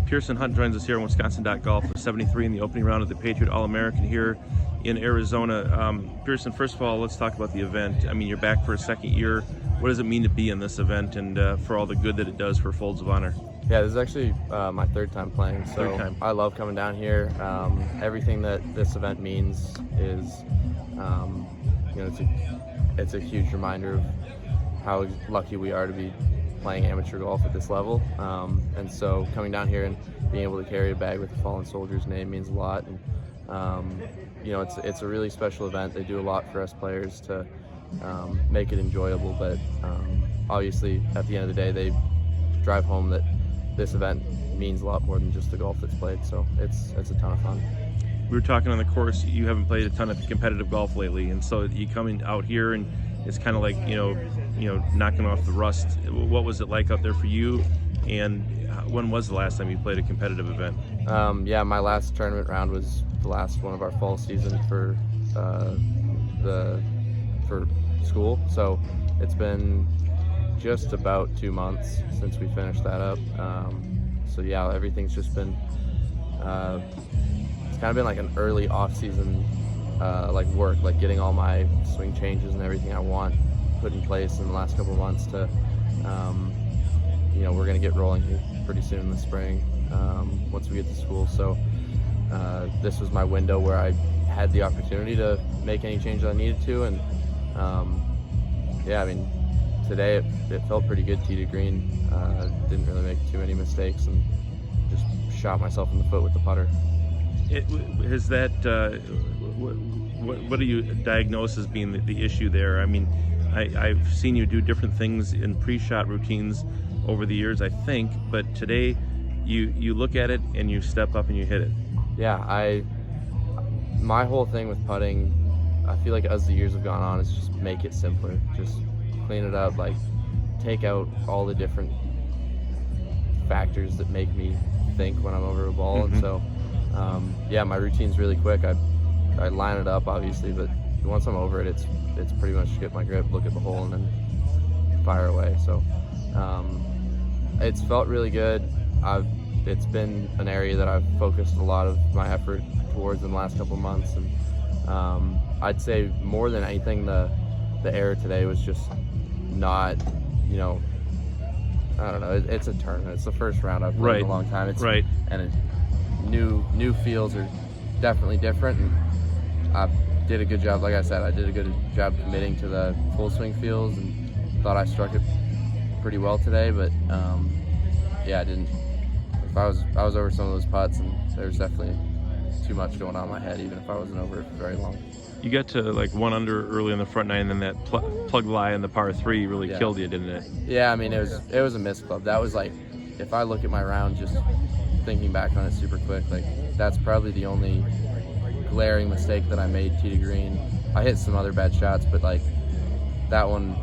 Piercen Hunt joins us here on Wisconsin.golf for 73 in the opening round of the Patriot All-American here in Arizona. Piercen, first of all, let's talk about the event. I mean, you're back for a second year. What does it mean to be in this event and for all the good that it does for Folds of Honor? Yeah, this is actually my third time playing, so Third time. I love coming down here. Everything that this event means is, it's a huge reminder of how lucky we are to be playing amateur golf at this level. And so coming down here and being able to carry a bag with the fallen soldier's name means a lot. And it's a really special event. They do a lot for us players to make it enjoyable, but obviously at the end of the day they drive home that this event means a lot more than just the golf that's played. So it's a ton of fun. We were talking on the course, you haven't played a ton of competitive golf lately, and so you coming out here and it's kind of like knocking off the rust. What was it like out there for you, and when was the last time you played a competitive event? Yeah, my last tournament round was the last one of our fall season for school, so it's been just about 2 months since we finished that up. So yeah, everything's just been it's kind of been like an early off-season work, like getting all my swing changes and everything I want put in place in the last couple of months to we're going to get rolling here pretty soon in the spring once we get to school. So this was my window where I had the opportunity to make any changes I needed to, and yeah, I mean, today it felt pretty good tee to green. Didn't really make too many mistakes and just shot myself in the foot with the putter. Is that what do you diagnose as being the issue there? I mean, I've seen you do different things in pre-shot routines over the years, I think, but today you look at it and you step up and you hit it. Yeah, my whole thing with putting, I feel like as the years have gone on, is just make it simpler. Just clean it up, like take out all the different factors that make me think when I'm over a ball. Mm-hmm. And so yeah, my routine's really quick. I line it up obviously, but once I'm over it, it's pretty much get my grip, look at the hole, and then fire away. So it's felt really good. It's been an area that I've focused a lot of my effort towards in the last couple of months, and I'd say more than anything the error today was just not, I don't know, it's a tournament. It's the first round I've played in a long time. It's right. And new fields are definitely different, and I did a good job. Like I said, I did a good job committing to the full swing fields and thought I struck it pretty well today, but yeah, I didn't. If I was over some of those putts, and there's definitely too much going on in my head, even if I wasn't over it for very long. You got to like 1 under early in the front nine, and then that plug lie in the par 3 really killed you, didn't it? Yeah, I mean, it was a miss club. That was like, if I look at my round, just thinking back on it super quick, like that's probably the only glaring mistake that I made tee to green. I hit some other bad shots, but like that one,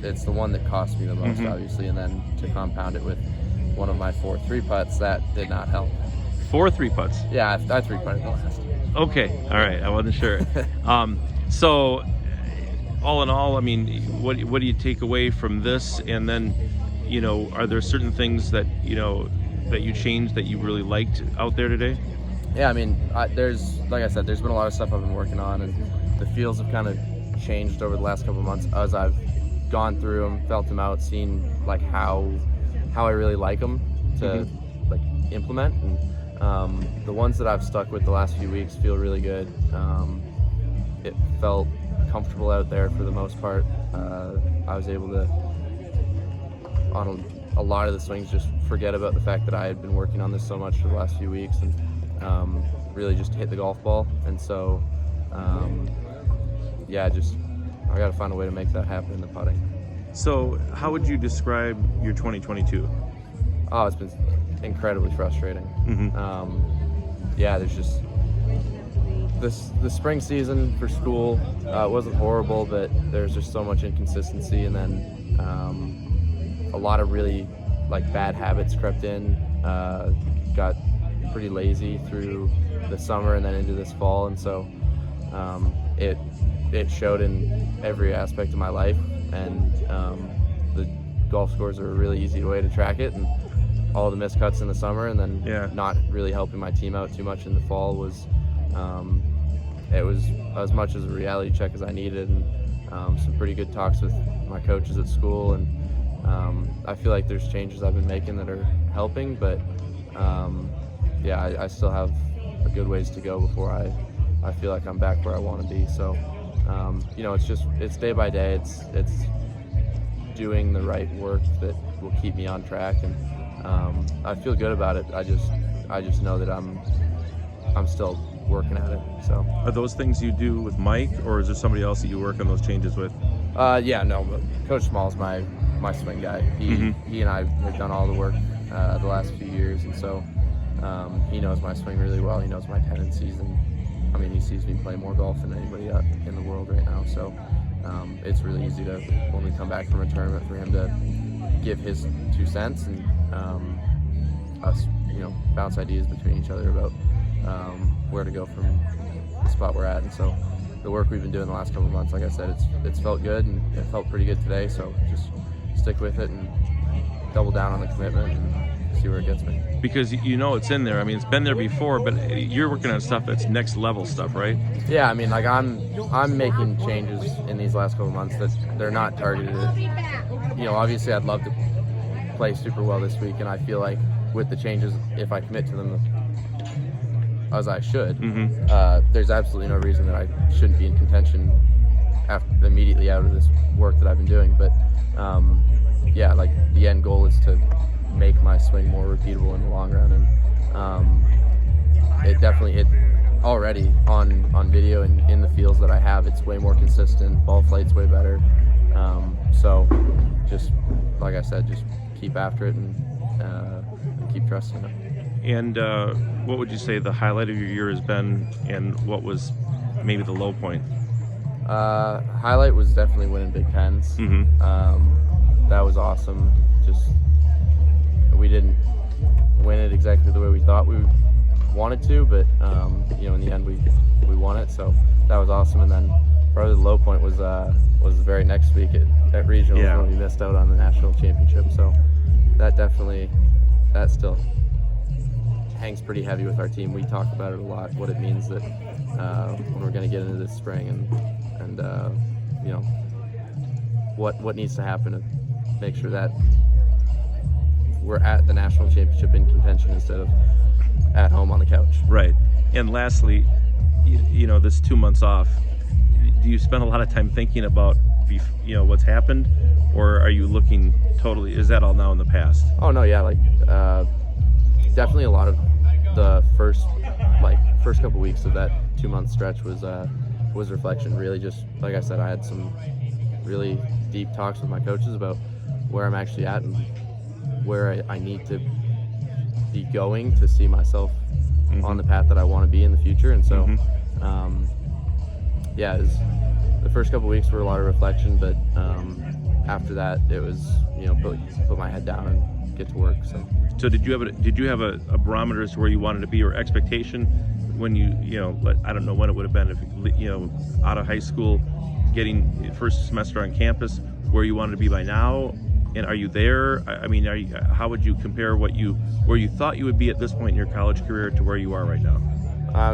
it's the one that cost me the most, Mm-hmm. obviously. And then to compound it with one of my 4-3 putts, that did not help. 4 3 putts. Yeah, I 3-putted the last. Okay, all right. I wasn't sure. So, all in all, I mean, what do you take away from this? And then, are there certain things that that you changed that you really liked out there today? Yeah, I mean, there's, like I said, there's been a lot of stuff I've been working on, and the feels have kind of changed over the last couple of months as I've gone through them, felt them out, seen like how I really like them to like implement. And the ones that I've stuck with the last few weeks feel really good. It felt comfortable out there for the most part. I was able to, on a lot of the swings, just forget about the fact that I had been working on this so much for the last few weeks, and really just hit the golf ball. And so yeah, I got to find a way to make that happen in the putting. So how would you describe your 2022? Oh, it's been incredibly frustrating. Mm-hmm. Yeah, there's just the spring season for school wasn't horrible, but there's just so much inconsistency, and then a lot of really like bad habits crept in. Got pretty lazy through the summer and then into this fall, and so it showed in every aspect of my life, and the golf scores are a really easy way to track it. And all the missed cuts in the summer, and then Yeah. not really helping my team out too much in the fall was it was as much as a reality check as I needed, and some pretty good talks with my coaches at school, and I feel like there's changes I've been making that are helping, but I still have a good ways to go before I feel like I'm back where I want to be. So it's day by day. It's doing the right work that will keep me on track, and I feel good about it. I just know that I'm still working at it. So Are those things you do with Mike, or is there somebody else that you work on those changes with? but Coach Small's my swing guy. He and I have done all the work the last few years, and so he knows my swing really well. He knows my tendencies, and I mean, he sees me play more golf than anybody in the world right now. So it's really easy to, when we come back from a tournament, for him to give his 2 cents, and us, bounce ideas between each other about where to go from the spot we're at. And so the work we've been doing the last couple of months, like I said, it's felt good, and it felt pretty good today. So just stick with it and double down on the commitment and see where it gets me. Because it's in there. I mean, it's been there before, but you're working on stuff that's next level stuff, right? Yeah, I mean, like I'm making changes in these last couple of months that they're not targeted at, obviously I'd love to play super well this week, and I feel like with the changes, if I commit to them as I should, there's absolutely no reason that I shouldn't be in contention immediately out of this work that I've been doing. But like the end goal is to make my swing more repeatable in the long run, and it already on video and in the fields that I have, it's way more consistent. Ball flight's way better. So just like I said, just keep after it and keep trusting it. And what would you say the highlight of your year has been, and what was maybe the low point? Highlight was definitely winning Big Tens. That was awesome. Just we didn't win it exactly the way we thought we wanted to, but in the end we won it. So that was awesome. And then probably the low point was the very next week at regionals when we missed out on the national championship. So that still hangs pretty heavy with our team. We talk about it a lot, what it means that when we're going to get into this spring, and what needs to happen to make sure that we're at the national championship in contention instead of at home on the couch. Right. And lastly, this 2 months off, do you spend a lot of time thinking about what's happened, or are you looking totally, is that all now in the past? Oh no, yeah, definitely a lot of the first couple weeks of that 2 month stretch was reflection. Really, just like I said, I had some really deep talks with my coaches about where I'm actually at and where I need to be going to see myself on the path that I want to be in the future. And so the first couple weeks were a lot of reflection, but after that it was put my head down and get to work. So did you have a barometer as to where you wanted to be, or expectation when I don't know when it would have been, if out of high school, getting first semester on campus, where you wanted to be by now? And are you there? I mean, how would you compare where you thought you would be at this point in your college career to where you are right now?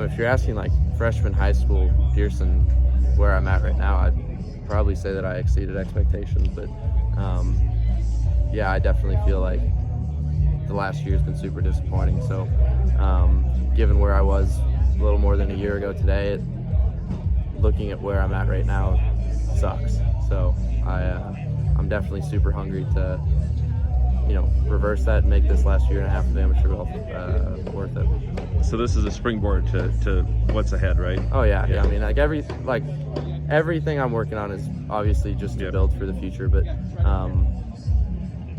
If you're asking freshman high school Piercen, where I'm at right now, I'd probably say that I exceeded expectations. But I definitely feel like the last year's been super disappointing. So given where I was a little more than a year ago today, looking at where I'm at right now sucks. So I'm definitely super hungry to reverse that and make this last year and a half of amateur golf worth it. So this is a springboard to what's ahead, right? Oh yeah. I mean, everything I'm working on is obviously just to build for the future, but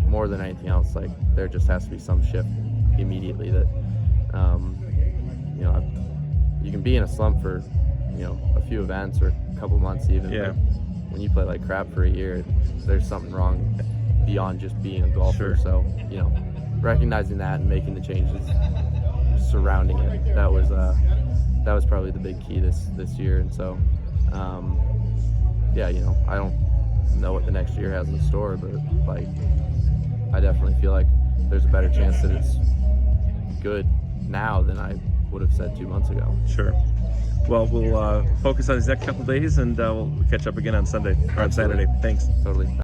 more than anything else, there just has to be some shift immediately that you can be in a slump for a few events or a couple months even. Yeah. But when you play like crap for a year, there's something wrong beyond just being a golfer. Sure. So recognizing that and making the changes surrounding it, that was probably the big key this year. And so I don't know what the next year has in store, but I definitely feel like there's a better chance that it's good now than I would have said 2 months ago. Sure. Well, we'll focus on these next couple of days, and we'll catch up again on Sunday or on Absolutely. Saturday. Thanks. Totally.